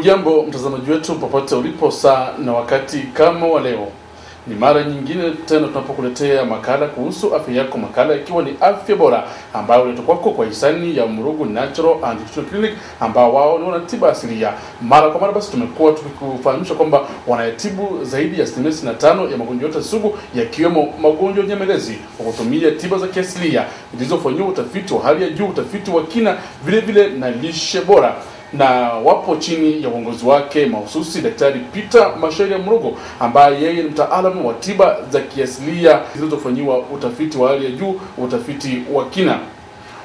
Hujambo mtazamaji wetu popote ulipo saa na wakati kama wa leo. Ni mara nyingine tena tunapokuletea makala kuhusu afya yako, makala ikiwa ni afya bora ambayo inaletwa kwako kwa hisani ya Murugu Natural and Nutrition Clinic ambao wao ni wanatiba asilia. Mara kwa mara basi tumekuwa tukikufahamisha kwamba wanatibu zaidi ya 65% ya magonjwa yote sugu yakiwemo magonjwa nyemelezi kwa kutumia tiba za kiasilia zilizofanywa utafiti wa hali ya juu, utafiti wa kina, vile vile na lishe bora. Na wapo chini ya uongozi wake mahususi Daktari Peter Masharia Murugu ambaye yeye ni mtaalamu wa tiba za kiasilia zilizofanywa utafiti wa hali ya juu, utafiti wa kina.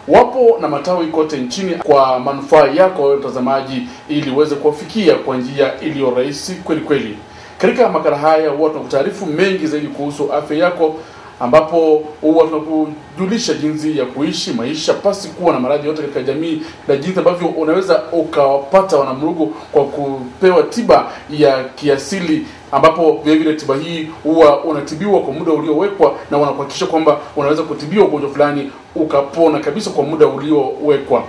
Wapo na matawi kote nchini kwa manufaa yako wewe mtazamaji, ili uweze kuwafikia kwa njia iliyo rahisi kweli kweli. Katika makala haya huwa tunakutaarifu mengi zaidi kuhusu afya yako, ambapo huwa tunakujulisha jinsi ya kuishi maisha pasi kuwa na maradhi yote katika jamii, na jinsi ambavyo unaweza ukawapata wanamurugu kwa kupewa tiba ya kiasili, ambapo vile vile tiba hii huwa unatibiwa kwa muda uliowekwa na wanakuhakikisha kwamba unaweza kutibiwa ugonjwa fulani ukapona kabisa kwa muda uliowekwa.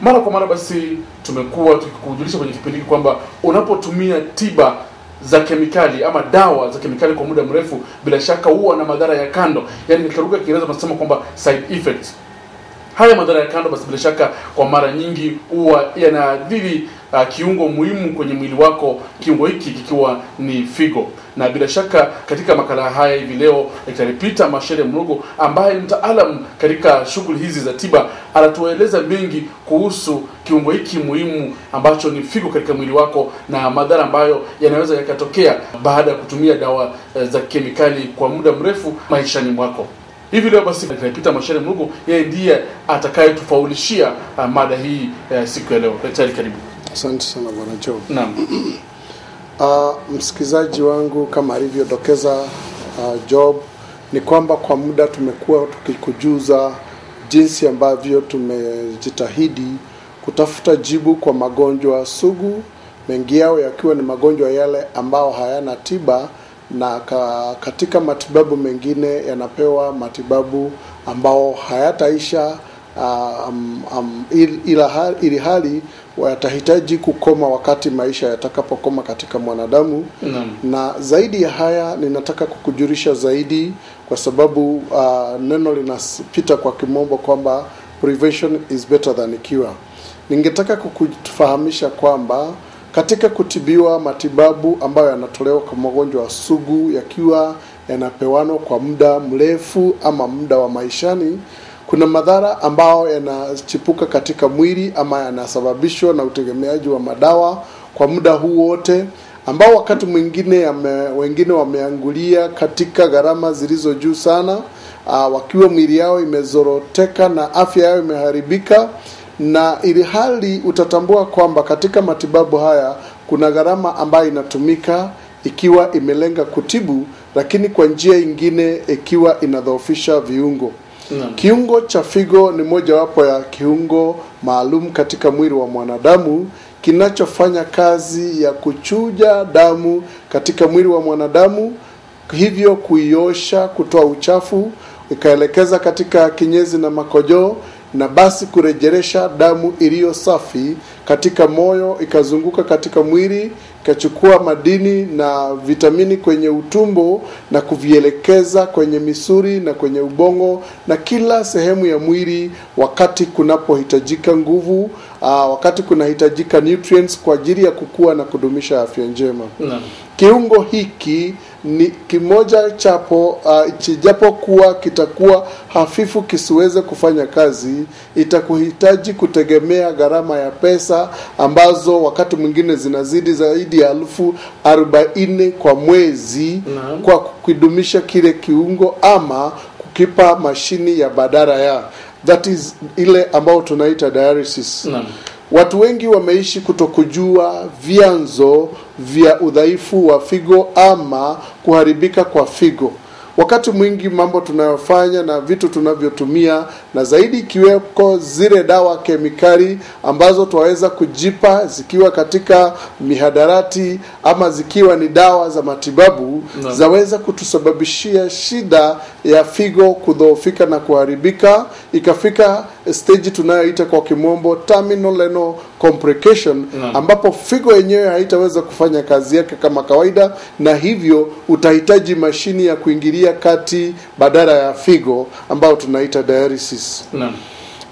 Mara kwa mara basi tumekuwa tukikujulisha kwenye kipindi kwamba unapotumia tiba za kemikali ama dawa za kemikali kwa muda mrefu, bila shaka huwa na madhara ya kando. Yaani katika lugha ya Kiingereza tunasema kwamba side effects. Haya madhara ya kando basi bila shaka kwa mara nyingi huwa yanaathiri kiungo muhimu kwenye mwili wako, kiungo hiki kikiwa ni figo. Na bila shaka katika makala haya hivi leo Daktari Peter Masharia Murugu ambaye ni mtaalamu katika shughuli hizi za tiba anatueleza mengi kuhusu kiungo hiki muhimu ambacho ni figo katika mwili wako na madhara ambayo yanaweza yakatokea baada ya kutumia dawa za kemikali kwa muda mrefu maishani mwako. Hivi leo basi Daktari Peter Masharia Murugu yeye ndiye atakayetufaulishia mada hii siku ya leo. Daktari, karibu. Asante sana bwana Joe. Naam. Msikizaji wangu, kama alivyodokeza Job, ni kwamba kwa muda tumekuwa tukikujuza jinsi ambavyo tumejitahidi kutafuta jibu kwa magonjwa sugu, mengi yao yakiwa ni magonjwa yale ambao hayana tiba, na katika matibabu mengine yanapewa matibabu ambao hayataisha ili hali watahitaji kukoma wakati maisha yatakapokoma katika mwanadamu. Na zaidi ya haya ninataka kukujulisha zaidi, kwa sababu neno linapita kwa kimombo kwamba prevention is better than cure. Ningetaka kukufahamisha kwamba katika kutibiwa matibabu ambayo yanatolewa kwa magonjwa sugu yakiwa yanapewanwa kwa muda mrefu ama muda wa maishani, kuna madhara ambao yanachipuka katika mwili ama yanasababishwa na utegemeaji wa madawa kwa muda huu wote, ambao wakati mwingine wengine wameangulia katika gharama zilizo juu sana, wakiwa mwili yao imezoroteka na afya yao imeharibika. Na ili hali utatambua kwamba katika matibabu haya kuna gharama ambayo inatumika ikiwa imelenga kutibu, lakini kwa njia nyingine ikiwa inadhoofisha viungo. Kiungo cha figo ni moja wapo ya kiungo maalum katika mwili wa mwanadamu kinachofanya kazi ya kuchuja damu katika mwili wa mwanadamu, hivyo kuiosha, kutoa uchafu, ikaelekeza katika kinyezi na makojoo, na basi kurejesha damu iliyo safi katika moyo, ikazunguka katika mwili, ikachukua madini na vitamini kwenye utumbo na kuvielekeza kwenye misuli na kwenye ubongo na kila sehemu ya mwili wakati kunapohitajika nguvu, wakati kunahitajika nutrients kwa ajili ya kukua na kudumisha afya njema. Kiungo hiki ni kimoja chapo, japo kuwa kitakuwa hafifu kisiweze kufanya kazi, itakuhitaji kutegemea gharama ya pesa ambazo wakati mwingine zinazidi zaidi ya 40,000 kwa mwezi kwa kudumisha kile kiungo ama kukipa mashini ya badala ya, that is ile ambao tunaita dialysis. Watu wengi wameishi kutokujua vyanzo vya udhaifu wa figo ama kuharibika kwa figo. Wakati mwingi mambo tunayofanya na vitu tunavyotumia, na zaidi ikiweko zile dawa kemikali ambazo twaweza kujipa zikiwa katika mihadarati ama zikiwa ni dawa za matibabu, zaweza kutusababishia shida ya figo kudhoofika na kuharibika, ikafika stage tunayoita kwa kimombo terminal renal complication ambapo figo yenyewe haitaweza kufanya kazi yake kama kawaida, na hivyo utahitaji mashini ya kuingilia kati badala ya figo ambao tunaita dialysis.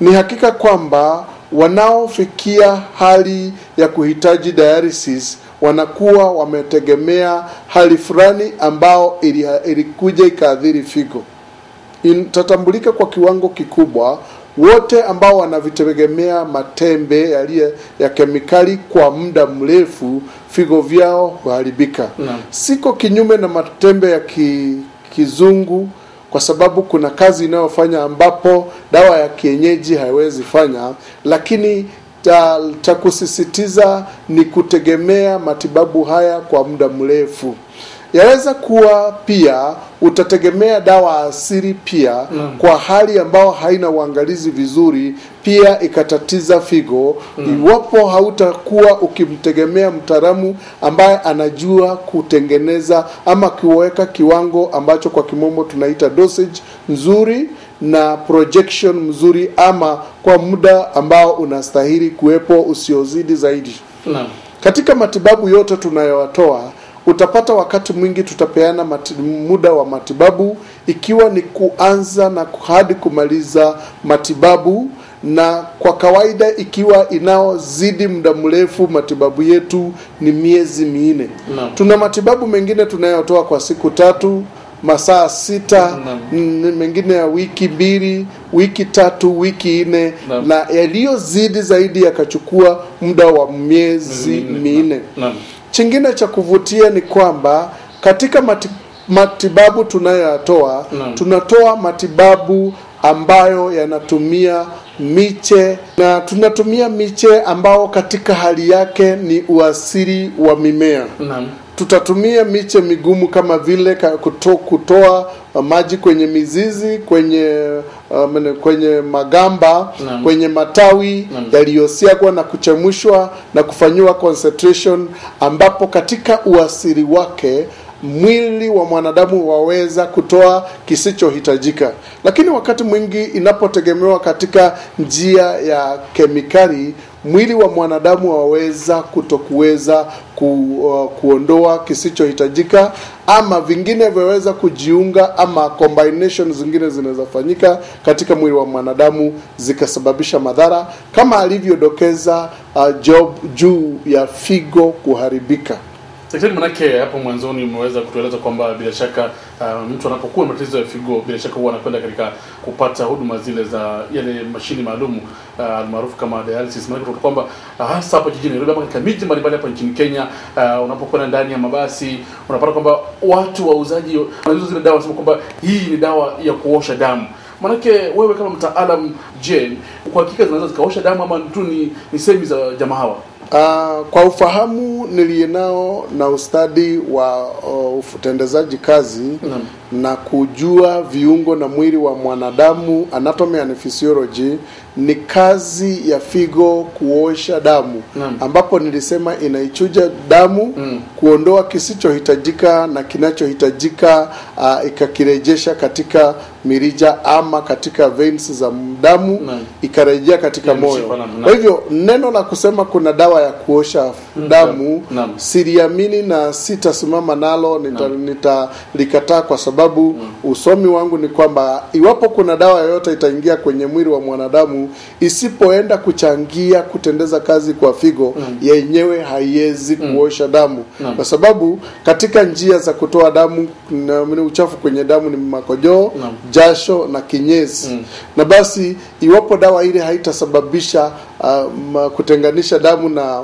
Ni hakika kwamba wanaofikia hali ya kuhitaji dialysis wanakuwa wametegemea hali fulani ambao ilikuja ikaathiri figo. Itatambulika kwa kiwango kikubwa wote ambao wanavitegemea matembe ya kemikali kwa muda mrefu, figo vyao huharibika. Siko kinyume na matembe ya kizungu, kwa sababu kuna kazi inayofanya ambapo dawa ya kienyeji haiwezi fanya, lakini cha kusisitiza ni kutegemea matibabu haya kwa muda mrefu. Yaweza kuwa pia utategemea dawa asili pia kwa hali ambao haina uangalizi vizuri, pia ikatatiza figo. Iwapo hautakuwa ukimtegemea mtaalamu ambaye anajua kutengeneza ama kuweka kiwango ambacho kwa kimombo tunaita dosage nzuri na projection mzuri, ama kwa muda ambao unastahili kuwepo usiozidi zaidi. Katika matibabu yote tunayotoa, utapata wakati mwingi tutapeana muda wa matibabu, ikiwa ni kuanza na hadi kumaliza matibabu, na kwa kawaida ikiwa inaozidi muda mrefu matibabu yetu ni miezi 4. Tuna matibabu mengine tunayotoa kwa siku 3, masaa 6, mengine ya wiki 2, wiki 3, wiki 4, na yaliyozidi zaidi yakachukua muda wa miezi 4. Chingine cha kuvutia ni kwamba katika matibabu tunayotoa, tunatoa matibabu ambayo yanatumia miche, na tunatumia miche ambao katika hali yake ni uasili wa mimea. Tutatumia miche migumu kama vile kutoa maji kwenye mizizi, kwenye magamba, kwenye matawi yaliyosiagwa na kuchemshwa na kufanywa concentration, ambapo katika uasili wake mwili wa mwanadamu waweza kutoa kisichohitajika. Lakini wakati mwingi inapotegemewa katika njia ya kemikali, mwili wa mwanadamu waweza kutokuweza kuondoa kisichohitajika, ama vingine vyaweza kujiunga, ama combination zingine zinaweza fanyika katika mwili wa mwanadamu zikasababisha madhara, kama alivyodokeza Job juu ya figo kuharibika. Daktari, manake hapo mwanzoni umeweza kutueleza kwamba bila shaka mtu anapokuwa na matatizo ya figo bila shaka huwa anakwenda katika kupata huduma zile za yale mashini maalum maarufu kama dialysis. Maana kwamba hasa hapa jijini Nairobi, katika miji mbalimbali hapa nchini Kenya, unapokwenda ndani ya mabasi unapata kwamba watu wauzaji wanauza zile dawa, wanasema kwamba hii ni dawa ya kuosha damu. Manake wewe kama mtaalamu, je, kwa hakika zinaweza zikaosha damu ama tu ni semi za jamaa hawa? Kwa ufahamu nilienao na ustadi wa utendezaji kazi na kujua viungo na mwili wa mwanadamu, anatomy and physiology, ni kazi ya figo kuosha damu, ambapo nilisema inaichuja damu, kuondoa kisichohitajika na kinachohitajika, ikakirejesha katika mirija ama katika veins za damu, ikarejea katika moyo. Kwa hivyo neno la kusema kuna dawa ya kuosha damu siliamini na sitasimama nalo, nitalikataa, kwa sababu usomi wangu ni kwamba iwapo kuna dawa yoyote itaingia kwenye mwili wa mwanadamu isipoenda kuchangia kutendeza kazi kwa figo, yenyewe haiwezi kuosha damu, kwa sababu katika njia za kutoa damu na uchafu kwenye damu ni makojoo, jasho na kinyesi. Na basi iwapo dawa ile haitasababisha kutenganisha damu na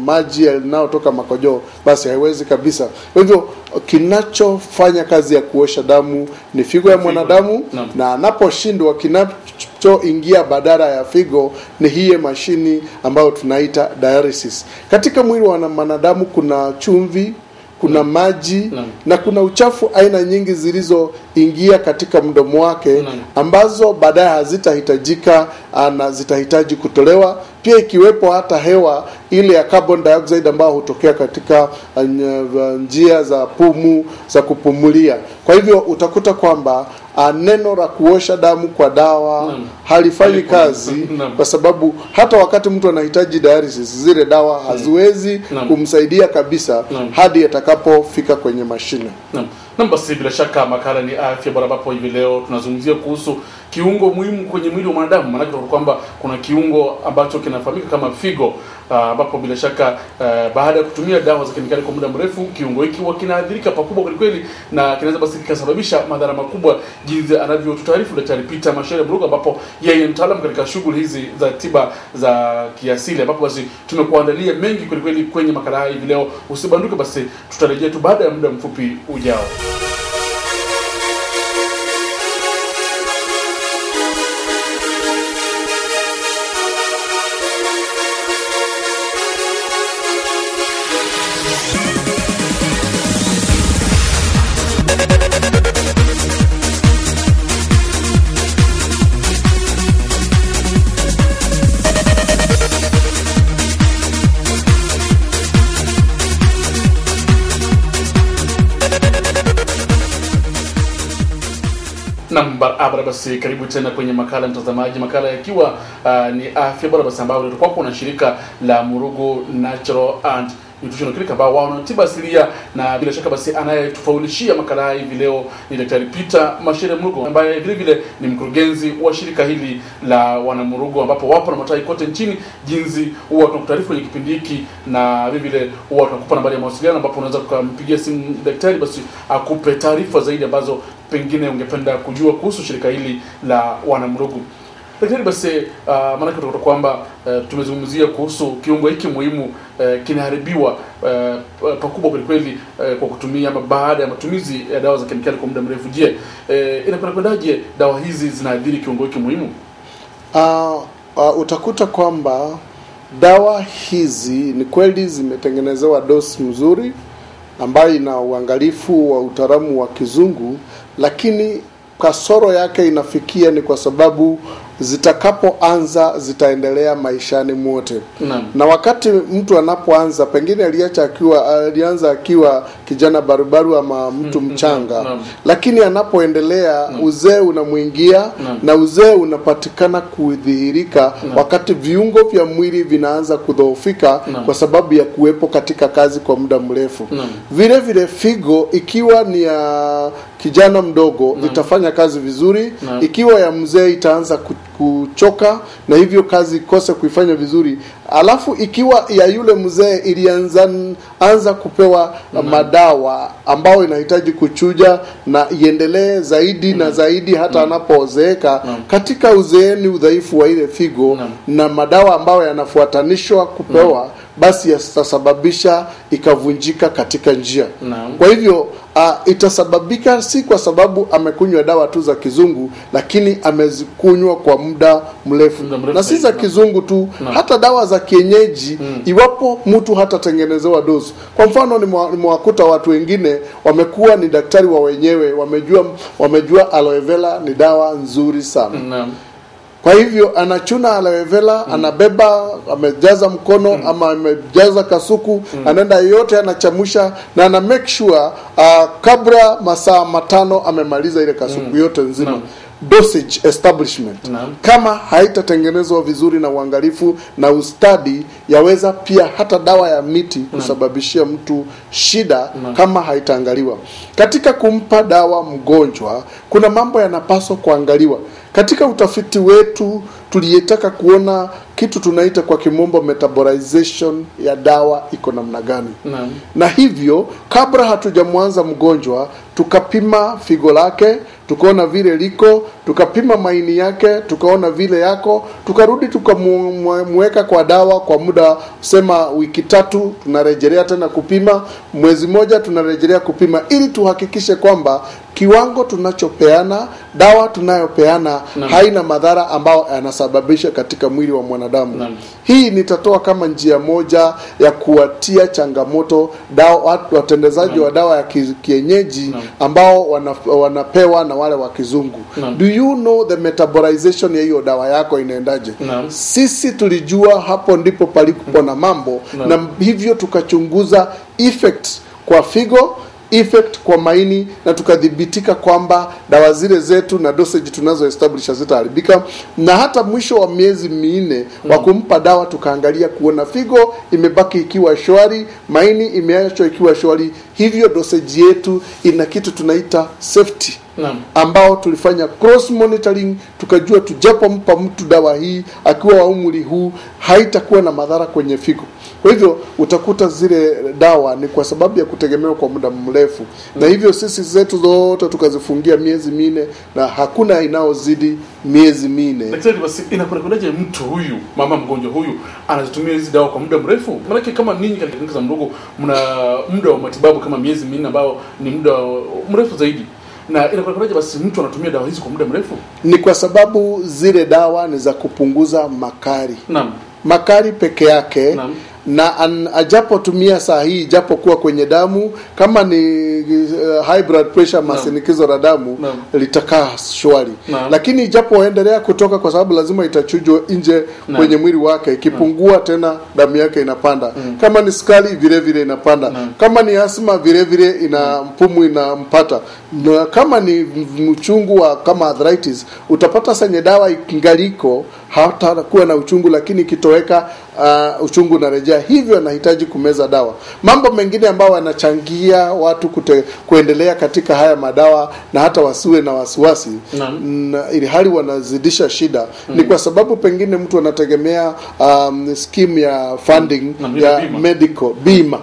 maji yanayotoka makojoo, basi haiwezi kabisa. Kwa hivyo kinachofanya kazi ya kuosha damu ni figo ya mwanadamu, na anaposhindwa kinachoingia badala ya figo ni hii mashini ambayo tunaita dialysis. Katika mwili wa mwanadamu kuna chumvi, kuna maji na kuna uchafu aina nyingi zilizoingia katika mdomo wake, ambazo baadaye hazitahitajika na zitahitaji kutolewa, pia ikiwepo hata hewa ile ya carbon dioxide ambayo hutokea katika njia za pumu za kupumulia. Kwa hivyo utakuta kwamba neno la kuosha damu kwa dawa halifanyi kazi, kwa sababu hata wakati mtu anahitaji dialysis, zile dawa haziwezi kumsaidia kabisa hadi atakapofika kwenye mashine. Basi bila shaka makala ni afya bora, ambapo hivi leo tunazungumzia kuhusu kiungo muhimu kwenye mwili wa mwanadamu. Maana kwamba kuna kiungo ambacho kinafahamika kama figo, ambapo bila shaka baada ya kutumia dawa za kemikali kwa muda mrefu, kiungo hiki huwa kinaathirika pakubwa kweli, na kinaweza basi kikasababisha madhara makubwa, jinsi anavyotutaarifu Daktari Peter Mashere Mrugo, ambapo yeye ni mtaalamu katika shughuli hizi za tiba za kiasili, ambapo basi tumekuandalia mengi kweli kwenye makala haya hivi leo. Usibanduke, basi tutarejea tu baada ya muda mfupi ujao. Barabara, basi karibu tena kwenye makala mtazamaji, makala yakiwa ni afya bora, basi ambao tutakuwa na shirika la Murugu Natural and Nutritional Clinic ambao wao tiba asilia, na bila shaka basi anayetufaulishia makala hivi leo ni Daktari Peter Mashere Mrugo, ambaye vile ni mkurugenzi wa shirika hili la wanamurugu, ambapo wapo na matai kote nchini. Jinsi huwa tunakutaarifu kwenye kipindi hiki, na vile huwa tunakupa nambari ya mawasiliano ambapo unaweza kumpigia simu daktari basi akupe taarifa zaidi ambazo pengine ungependa kujua kuhusu shirika hili la wanamurugu. Daktari, basi maana kutoka kwamba tumezungumzia kuhusu kiungo hiki muhimu kinaharibiwa pakubwa kweli kwa kutumia ama baada ya matumizi ya dawa za kemikali kwa muda mrefu. Je, inakwendaje dawa hizi zinaathiri kiungo hiki muhimu? Utakuta kwamba dawa hizi ni kweli zimetengenezewa dosi mzuri ambayo ina uangalifu wa utaalamu wa kizungu, lakini kasoro yake inafikia ni kwa sababu zitakapoanza zitaendelea maishani mwote. Na wakati mtu anapoanza, pengine alianza akiwa kijana barubaru ama mtu mchanga, lakini anapoendelea uzee unamuingia, na uzee unapatikana kudhihirika wakati viungo vya mwili vinaanza kudhoofika kwa sababu ya kuwepo katika kazi kwa muda mrefu. Vile vile figo ikiwa ni ya kijana mdogo itafanya kazi vizuri, ikiwa ya mzee itaanza kuchoka na hivyo kazi ikose kuifanya vizuri. Alafu ikiwa ya yule mzee ilianza kupewa madawa ambao inahitaji kuchuja na iendelee zaidi na zaidi hata anapozeeka, katika uzeeni udhaifu wa ile figo na madawa ambayo yanafuatanishwa kupewa, basi yatasababisha ikavunjika katika njia. Kwa hivyo itasababika si kwa sababu amekunywa dawa tu za kizungu, lakini amezikunywa kwa muda mrefu. Na si za kizungu tu, hata dawa za kienyeji, iwapo mtu hata tengenezewa dozi. Kwa mfano nimewakuta watu wengine wamekuwa ni daktari wa wenyewe, wamejua aloe vera ni dawa nzuri sana. Kwa hivyo anachuna aloe vera, anabeba, amejaza mkono ama amejaza kasuku, anaenda yote anachamusha na ana make sure kabla masaa 5 amemaliza ile kasuku yote nzima. Dosage establishment kama haitatengenezwa vizuri na uangalifu na ustadi, yaweza pia hata dawa ya miti kusababishia mtu shida kama haitaangaliwa. Katika kumpa dawa mgonjwa, kuna mambo yanapaswa kuangaliwa. Katika utafiti wetu tuliyetaka kuona kitu tunaita kwa kimombo metabolization ya dawa iko namna gani. Na hivyo kabla hatujamwanza mgonjwa, tukapima figo lake, tukaona vile liko, tukapima maini yake, tukaona vile yako, tukarudi tukamweka kwa dawa kwa muda sema wiki 3, tunarejelea tena kupima, mwezi moja tunarejelea kupima, ili tuhakikishe kwamba kiwango tunachopeana, dawa tunayopeana haina madhara ambao yanasababisha katika mwili wa mwanadamu. Hii nitatoa kama njia moja ya kuwatia changamoto watendezaji wa dawa ya kienyeji ambao wanapewa na wale wa kizungu. Do you know the metabolization ya hiyo dawa yako inaendaje? Sisi tulijua hapo ndipo palipo na mambo, na hivyo tukachunguza effects kwa figo, effect kwa maini, na tukadhibitika kwamba dawa zile zetu na dosage tunazo establish zitaharibika. Na hata mwisho wa miezi 4 wa kumpa dawa tukaangalia kuona figo imebaki ikiwa shwari, maini imeachwa ikiwa shwari. Hivyo dosage yetu ina kitu tunaita safety, ambao tulifanya cross monitoring, tukajua tujapompa mtu dawa hii akiwa wa umri huu haitakuwa na madhara kwenye figo. Kwa hivyo utakuta zile dawa ni kwa sababu ya kutegemewa kwa muda mrefu, na hivyo sisi zetu zote tukazifungia miezi 4 na hakuna inaozidi miezi 4. Daktari, basi inakuwaje mtu huyu, mama mgonjwa huyu anazitumia hizi dawa kwa muda mrefu? Maana kama ninyi katika kliniki za Mdogo mna muda wa matibabu kama miezi 4 ambao ni muda mrefu zaidi, na inakuwaje basi mtu anatumia dawa hizi kwa muda mrefu? Ni kwa sababu zile dawa ni za kupunguza makali. Makali peke yake. Na ajapotumia saa hii, japokuwa kwenye damu kama ni high blood pressure, masinikizo la damu litakaa shwari, lakini japoendelea kutoka, kwa sababu lazima itachujwa nje kwenye mwili wake, ikipungua tena damu yake inapanda. Kama ni sukari vile vile inapanda. Kama ni asma vile vile pumu inampata. Na kama ni mchungu wa kama arthritis, utapata senye dawa ingaliko hatakuwa na uchungu, lakini kitoweka uchungu unarejea. Hivyo anahitaji kumeza dawa. Mambo mengine ambayo yanachangia watu kuendelea katika haya madawa na hata wasiwe na wasiwasi ili hali wanazidisha shida ni kwa sababu pengine mtu anategemea scheme ya funding ya medical bima.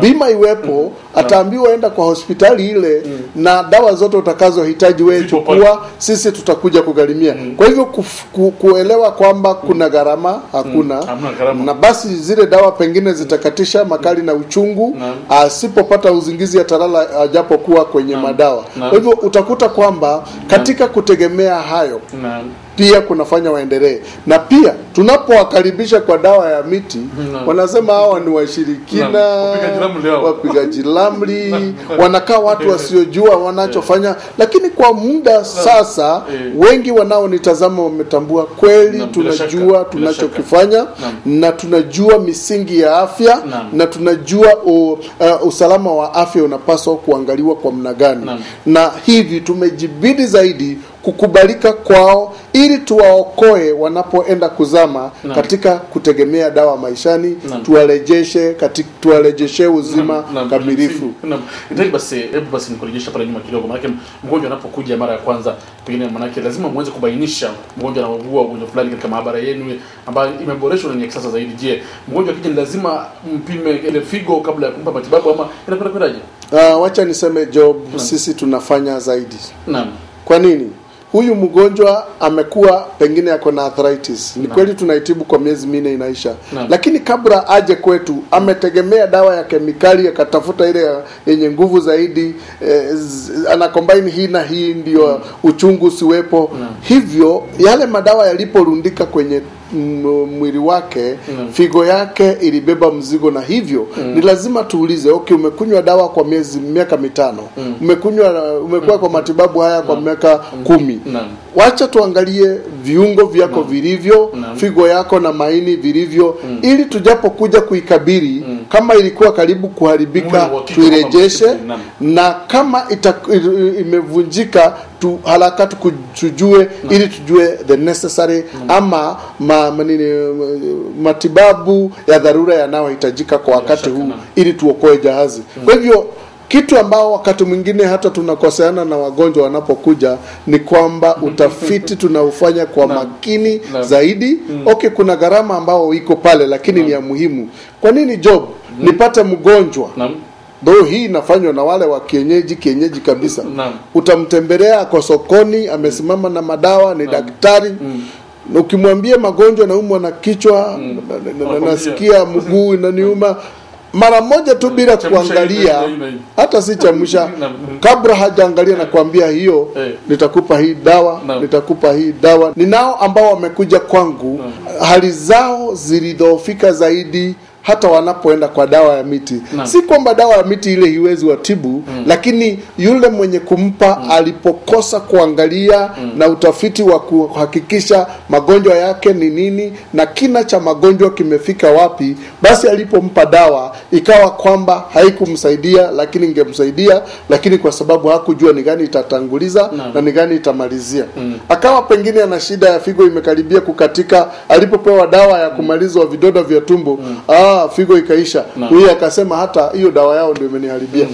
Bima iwepo, ataambiwa enda kwa hospitali ile na dawa zote utakazohitaji wewe chukua, sisi tutakuja kugharimia. Kwa hivyo kuelewa kwamba kuna gharama hakuna. Na basi zile dawa pengine zitakatisha makali na uchungu, asipopata uzingizi atalala ajapokuwa kwenye madawa. Kwa hivyo utakuta kwamba katika kutegemea hayo pia kunafanya waendelee. Na pia tunapowakaribisha kwa dawa ya miti, wanasema hawa ni washirikina, wapigaji ramli, wanakaa watu wasiojua wanachofanya. Lakini kwa muda sasa wengi wanaonitazama wametambua kweli tunajua tunachokifanya, na tunajua misingi ya afya, na tunajua usalama wa afya unapaswa kuangaliwa kwa namna gani. Na hivi tumejibidi zaidi kukubalika kwao ili tuwaokoe wanapoenda kuzama katika kutegemea dawa maishani, tuwarejeshe uzima kamilifu. Ndio basi, hebu basi nikurejesha pale nyuma kidogo, maana mgonjwa anapokuja mara ya kwanza, pengine maana lazima muweze kubainisha mgonjwa anaugua ugonjwa fulani katika maabara yenu ambayo imeboreshwa na ni kisasa zaidi. Je, mgonjwa akija lazima mpime ile figo kabla ya kumpa matibabu ama inakwendaje? Wacha niseme Job, sisi tunafanya zaidi. Kwa nini? Huyu mgonjwa amekuwa pengine yako na arthritis. Ni kweli tunaitibu kwa miezi 4 inaisha. Lakini kabla aje kwetu ametegemea dawa ya kemikali, akatafuta ile yenye nguvu zaidi, ana combine hii na hii ndio uchungu siwepo. Hivyo yale madawa yaliporundika kwenye mwili wake, figo yake ilibeba mzigo, na hivyo ni lazima tuulize, okay, umekunywa dawa kwa miaka 5, umekuwa kwa matibabu haya kwa miaka 10. Wacha tuangalie viungo vyako vilivyo, figo yako na maini vilivyo, ili tujapokuja kuikabili kama ilikuwa karibu kuharibika tuirejeshe, na kama imevunjika haraka tukujue ili tujue the necessary ama matibabu ya dharura yanayohitajika kwa wakati huu ili tuokoe jahazi. Kwa hivyo kitu ambao wakati mwingine hata tunakoseana na wagonjwa wanapokuja ni kwamba utafiti tunaufanya kwa makini zaidi. Okay, kuna gharama ambao iko pale, lakini ni ya muhimu. Kwa nini Job? Nipate mgonjwa hii inafanywa na wale wa kienyeji kabisa. Utamtembelea kwa sokoni, amesimama na madawa, ni daktari. Ukimwambia magonjwa na umwa na kichwa, nasikia mguu inaniuma, mara moja tu bila kuangalia, hata si chamsha, kabla hajaangalia na kuambia hiyo nitakupa hii dawa, nitakupa hii dawa. Ninao ambao wamekuja kwangu hali zao zilidhoofika zaidi hata wanapoenda kwa dawa ya miti. Si kwamba dawa ya miti ile hiwezi watibu, lakini yule mwenye kumpa alipokosa kuangalia na utafiti wa kuhakikisha magonjwa yake ni nini na kina cha magonjwa kimefika wapi, basi alipompa dawa ikawa kwamba haikumsaidia, lakini ingemsaidia, lakini kwa sababu hakujua ni gani itatanguliza na ni gani itamalizia. Akawa pengine ana shida ya figo imekaribia kukatika, alipopewa dawa ya kumaliza vidonda vya tumbo, figo ikaisha. Huyu akasema hata hiyo dawa yao ndio imeniharibia.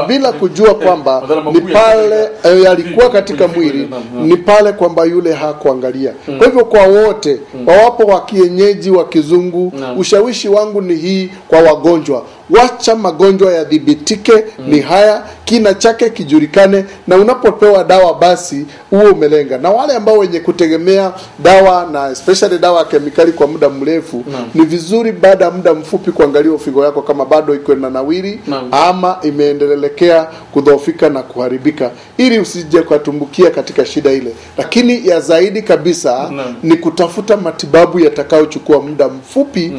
bila kujua kwamba ni pale alikuwa katika mwili, ni pale kwamba yule hakuangalia. Kwa hivyo kwa wote, wawapo wa kienyeji wa kizungu, ushawishi wangu ni hii kwa wagonjwa: wacha magonjwa yadhibitike, ni haya, kina chake kijulikane, na unapopewa dawa basi uwe umelenga. Na wale ambao wenye kutegemea dawa na especially dawa kemikali kwa muda mrefu, ni vizuri baada ya muda mfupi kuangalia figo yako kama bado iko na nawiri ama imeendelekea kudhoofika na kuharibika, ili usije kutumbukia katika shida ile. Lakini ya zaidi kabisa ni kutafuta matibabu yatakayochukua muda mfupi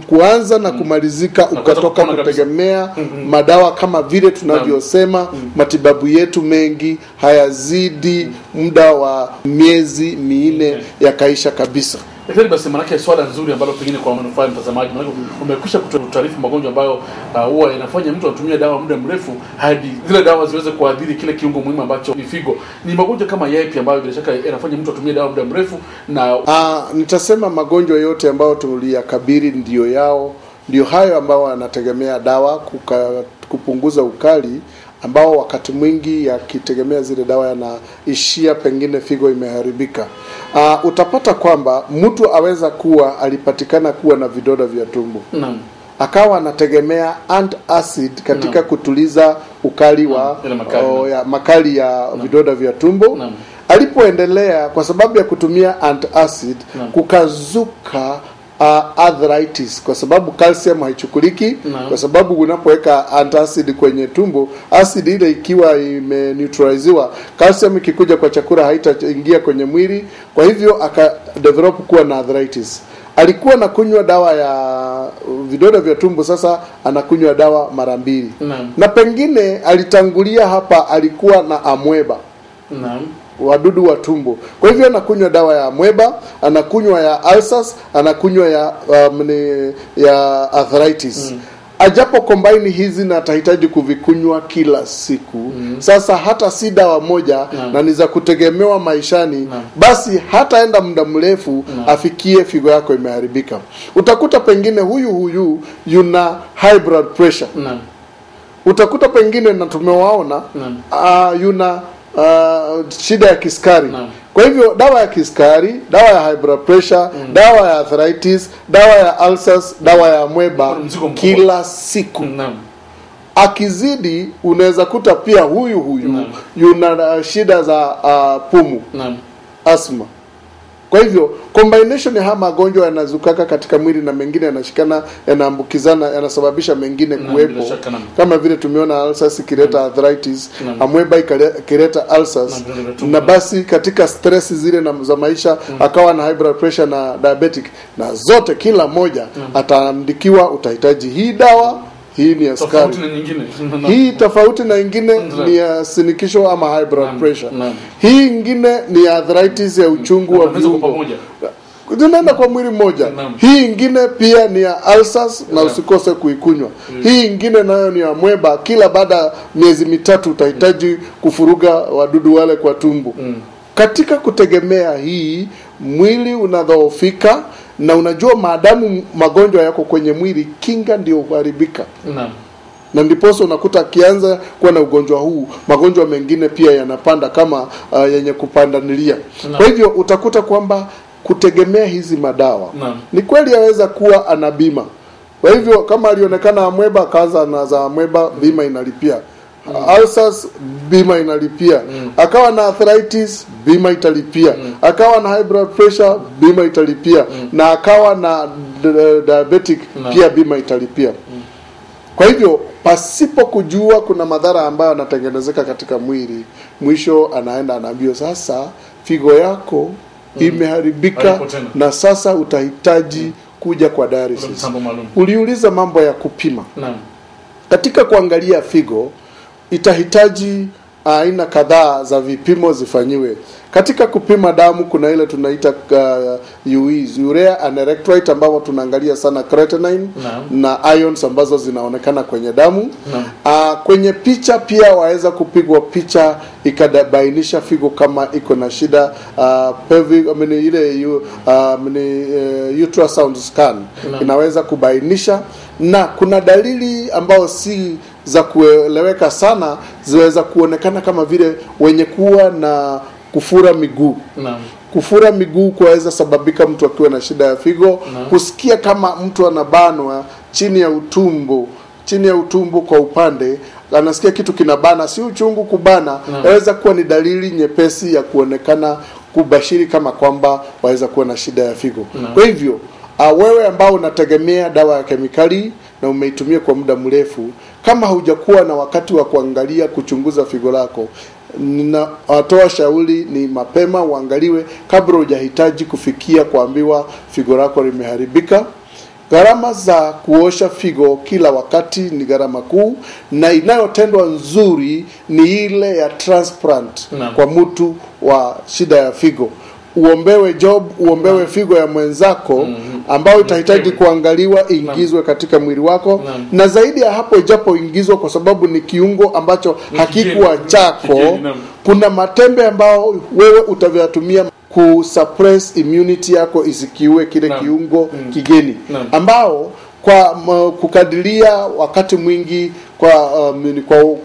kuanza na kumalizika, ukatoka kutegemea madawa kama vile tunavyosema. Matibabu yetu mengi hayazidi muda wa miezi 4 yakaisha kabisa. Lakini basi manake swala nzuri ambalo pengine kwa manufaa mtazamaji, manake umekwisha kutaarifu magonjwa ambayo huwa yanafanya mtu atumie dawa muda mrefu hadi zile dawa ziweze kuadhiri kile kiungo muhimu ambacho ni figo. Ni magonjwa kama yapi ambayo bila shaka yanafanya mtu atumie dawa muda mrefu? Na nitasema magonjwa yote ambayo tuliyakabiri ndio hayo ambao anategemea dawa kupunguza ukali, ambao wakati mwingi yakitegemea zile dawa yanaishia pengine figo imeharibika. Utapata kwamba mtu aweza kuwa alipatikana kuwa na vidonda vya tumbo, akawa anategemea antacid katika kutuliza ukali wa makali ya vidonda vya tumbo. Alipoendelea kwa sababu ya kutumia antacid, kukazuka arthritis, kwa sababu calcium haichukuliki. Kwa sababu unapoweka antacid kwenye tumbo, acid ile ikiwa imeneutraliziwa, calcium ikikuja kwa chakula haitaingia kwenye mwili, kwa hivyo akadevelop kuwa na arthritis. Alikuwa anakunywa dawa ya vidonda vya tumbo, sasa anakunywa dawa mara 2. Na pengine alitangulia hapa alikuwa na amoeba, wadudu wa tumbo. Kwa hivyo anakunywa dawa ya amoeba, anakunywa ya ulcers, anakunywa ya arthritis. Ajapo combine hizi na atahitaji kuvikunywa kila siku. Sasa hata si dawa moja na ni za kutegemewa maishani, basi hataenda muda mrefu afikie figo yako imeharibika. Utakuta pengine huyu yuna high blood pressure. Utakuta pengine na tumewaona yuna shida ya kisukari. Kwa hivyo dawa ya kisukari, dawa ya high blood pressure, dawa ya arthritis, dawa ya ulcers, dawa ya amoeba kila siku. Akizidi unaweza kuta pia huyu yuna shida za pumu, asthma. Kwa hivyo combination ya magonjwa yanazukaka katika mwili na mengine yanashikana, yanaambukizana, yanasababisha mengine kuwepo. Kama vile tumeona ulcers ikileta arthritis, amoeba ikileta ulcers, na basi katika stress zile za maisha akawa na high blood pressure na diabetic, na zote kila moja ataandikiwa utahitaji hii dawa. Hii ni ya sukari, hii tofauti na ingine ni ya sinikisho ama high blood pressure. Hii ingine ni arthritis ya uchungu wa viungo, zinaenda kwa mwili mmoja. Hii ingine pia ni ya ulcers na usikose kuikunywa. Hii ingine nayo ni ya amoeba, kila baada miezi 3 utahitaji kufuruga wadudu wale kwa tumbo. Katika kutegemea hii, mwili unadhoofika, na unajua maadamu magonjwa yako kwenye mwili, kinga ndio huharibika. Na ndiposo unakuta akianza kuwa na ugonjwa huu, magonjwa mengine pia yanapanda kama yenye kupandanilia. Kwa hivyo utakuta kwamba kutegemea hizi madawa, ni kweli yaweza kuwa ana bima. Kwa hivyo kama alionekana amoeba, kaza na za amoeba, bima inalipia. Ulcers, bima inalipia. Akawa na arthritis, bima italipia. Akawa na high blood pressure, bima italipia. Na akawa na diabetic pia bima italipia. Kwa hivyo pasipo kujua kuna madhara ambayo yanatengenezeka katika mwili, mwisho anaenda anaambiwa sasa figo yako imeharibika na sasa utahitaji kuja kwa dialysis. Uliuliza mambo ya kupima. Katika kuangalia figo itahitaji aina kadhaa za vipimo zifanyiwe. Katika kupima damu kuna ile tunaita UEs, urea and electrolyte, ambapo tunaangalia sana creatinine na ions ambazo zinaonekana kwenye damu. Kwenye picha pia waweza kupigwa picha ikabainisha figo kama iko na shida, pelvic ultrasound scan inaweza kubainisha, na kuna dalili ambao si za kueleweka sana ziweza kuonekana kama vile wenye kuwa na kufura miguu. Kufura miguu kuweza sababika mtu akiwa na shida ya figo. Kusikia kama mtu anabanwa chini ya utumbo kwa upande, anasikia kitu kinabana, si uchungu kubana, inaweza kuwa ni dalili nyepesi ya kuonekana kubashiri kama kwamba waweza kuwa na shida ya figo. Kwa hivyo wewe ambao unategemea dawa ya kemikali na umeitumia kwa muda mrefu, kama hujakuwa na wakati wa kuangalia kuchunguza figo lako, ninatoa shauri ni mapema uangaliwe kabla hujahitaji kufikia kuambiwa figo lako limeharibika. Gharama za kuosha figo kila wakati ni gharama kuu, na inayotendwa nzuri ni ile ya transplant kwa mtu wa shida ya figo. Uombewe figo ya mwenzako ambao itahitaji kuangaliwa ingizwe katika mwili wako, na zaidi ya hapo ijapo ingizwa kwa sababu ni kiungo ambacho hakikuwa chako, kuna matembe ambao wewe utavitumia kusuppress immunity yako isikiue kile kiungo kigeni, ambao kwa kukadiria wakati mwingi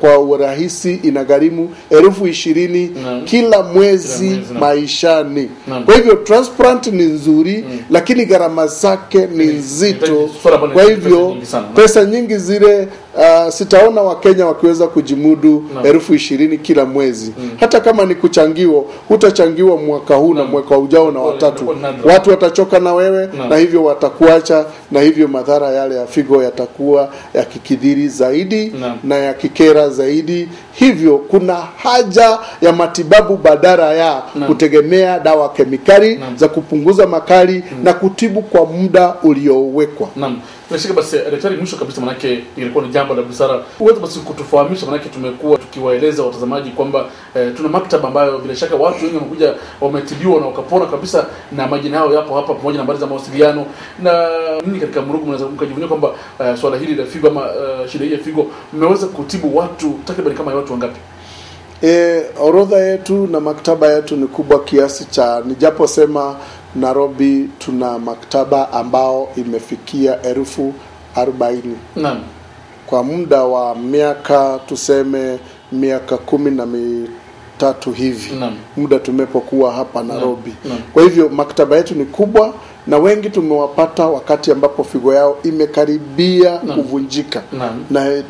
kwa urahisi inagharimu 20,000 kila mwezi maishani. Kwa hivyo transplant ni nzuri, lakini gharama zake ni nzito. Kwa hivyo pesa nyingi zile sitaona Wakenya wakiweza kujimudu 20,000 kila mwezi. Hata kama ni kuchangiwa, hutachangiwa mwaka huu na mwaka ujao na watatu. Watu watachoka na wewe na hivyo watakuacha, na hivyo madhara yale ya figo yatakuwa yakikidhiri zaidi na ya kikera zaidi. Hivyo kuna haja ya matibabu badala ya kutegemea dawa kemikali za kupunguza makali na kutibu kwa muda uliowekwa. Nashika basi daktari, mwisho kabisa, manake ilikuwa ni jambo la busara uweze basi kutufahamisha, manake tumekuwa tukiwaeleza watazamaji kwamba tuna maktaba ambayo bila shaka watu wengi wamekuja wametibiwa na wakapona kabisa, na majina yao yapo hapa pamoja na nambari za mawasiliano. Na nini katika Murugu mnaweza mkajivunia kwamba swala hili la figo ama shida hii ya figo mmeweza kutibu watu takriban kama watu wangapi? Orodha yetu na maktaba yetu ni kubwa kiasi cha nijaposema Nairobi tuna maktaba ambao imefikia 40,000. Kwa muda wa miaka tuseme miaka 13 hivi. Muda tumepokuwa hapa Nairobi. Kwa hivyo maktaba yetu ni kubwa, na wengi tumewapata wakati ambapo figo yao imekaribia kuvunjika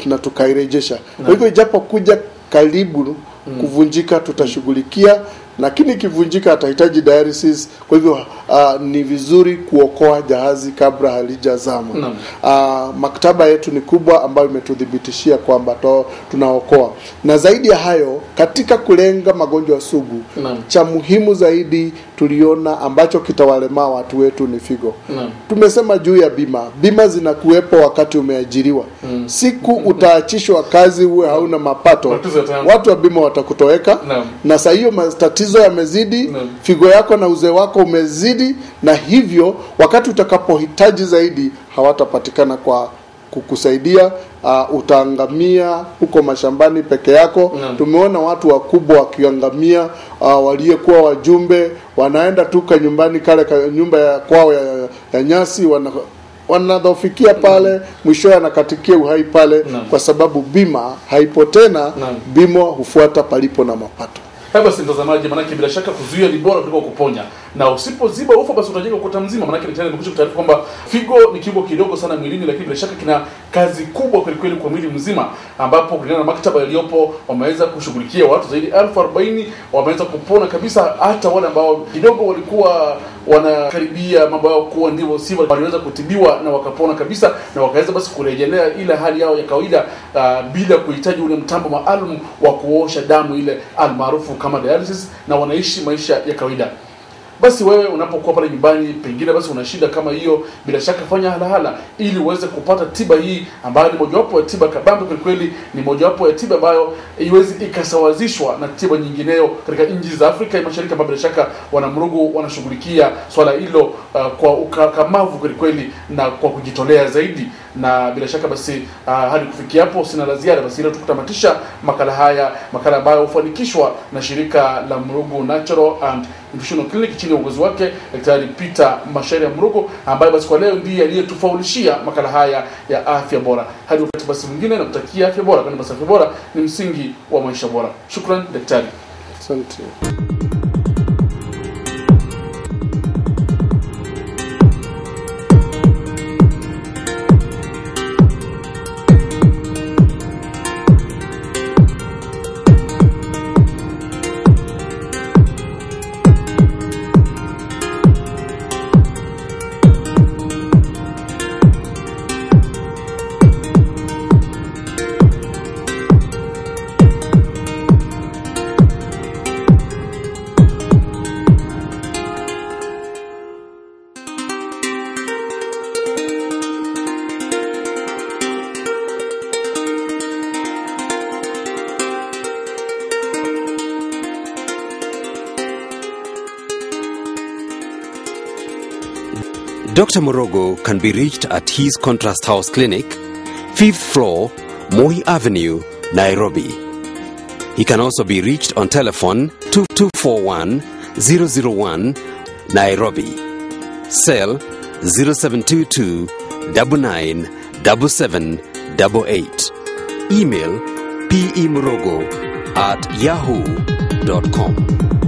na tukairejesha. Kwa hivyo ijapo kuja karibu kuvunjika tutashughulikia, lakini kivunjika atahitaji dialysis. Kwa hivyo ni vizuri kuokoa jahazi kabla halijazama. Maktaba yetu ni kubwa ambayo imetudhibitishia kwamba tunaokoa, na zaidi ya hayo katika kulenga magonjwa sugu, cha muhimu zaidi tuliona ambacho kitawalema watu wetu ni figo. Tumesema juu ya bima zinakuwepo wakati umeajiriwa. Siku utaachishwa kazi uwe hauna mapato, watu wa bima watakutoweka, na saa hiyo matatizo yamezidi, figo yako na uzee wako umezidi, na hivyo wakati utakapohitaji zaidi hawatapatikana kwa kukusaidia. Utaangamia huko mashambani peke yako. Tumeona watu wakubwa wakiangamia, waliyekuwa wajumbe wanaenda tu nyumbani kale nyumba ya kwao ya nyasi, wanadhofikia pale, mwisho anakatikia uhai pale kwa sababu bima haipo tena. Bima hufuata palipo na mapato. Basi mtazamaji, maana bila shaka kuzuia ni bora kuliko kuponya. Na usipoziba ufa basi utajenga ukuta mzima. Maana daktari amekuja kutaarifa kwamba figo ni kiungo kidogo sana mwilini, lakini bila shaka kina kazi kubwa kweli kwa mwili mzima, ambapo kulingana na maktaba iliyopo wameweza kushughulikia watu zaidi 1040 wameweza kupona kabisa. Hata wale ambao kidogo walikuwa wanakaribia mambo yao kuwa ndivyo sivyo, waliweza kutibiwa na wakapona kabisa, na wakaweza basi kurejelea ile hali yao ya kawaida bila kuhitaji ule mtambo maalum wa kuosha damu ile almaarufu kama dialysis, na wanaishi maisha ya kawaida. Basi wewe unapokuwa pale nyumbani, pengine basi una shida kama hiyo, bila shaka fanya hala ili uweze kupata tiba hii ambayo ni mojawapo ya tiba kabambe kwa kweli, ni mojawapo ya tiba ambayo iwezi ikasawazishwa na tiba nyingineyo katika nchi za Afrika Mashariki, ambapo bila shaka Wanamrugu wanashughulikia swala hilo kwa ukakamavu kwa kweli na kwa kujitolea zaidi. Na bila shaka basi hadi kufikia hapo sina la ziada. Basi leo tukutamatisha makala ambayo hufanikishwa na shirika la Mrugu Natural and Nutritional Clinic chini ya uongozi wake Daktari Peter Macharia Mrugu, ambaye basi kwa leo ndiye aliyetufaulishia makala haya ya afya bora. Hadi wakati basi mwingine, nakutakia afya bora, kwani basi afya bora ni msingi wa maisha bora. Shukrani daktari. Asante. Dr. Morogo can be reached at his Contrast House Clinic, 5th floor, Moi Avenue, Nairobi. He can also be reached on telephone 2241-001, Nairobi. Cell 0722 997788. Email pemorogo@yahoo.com.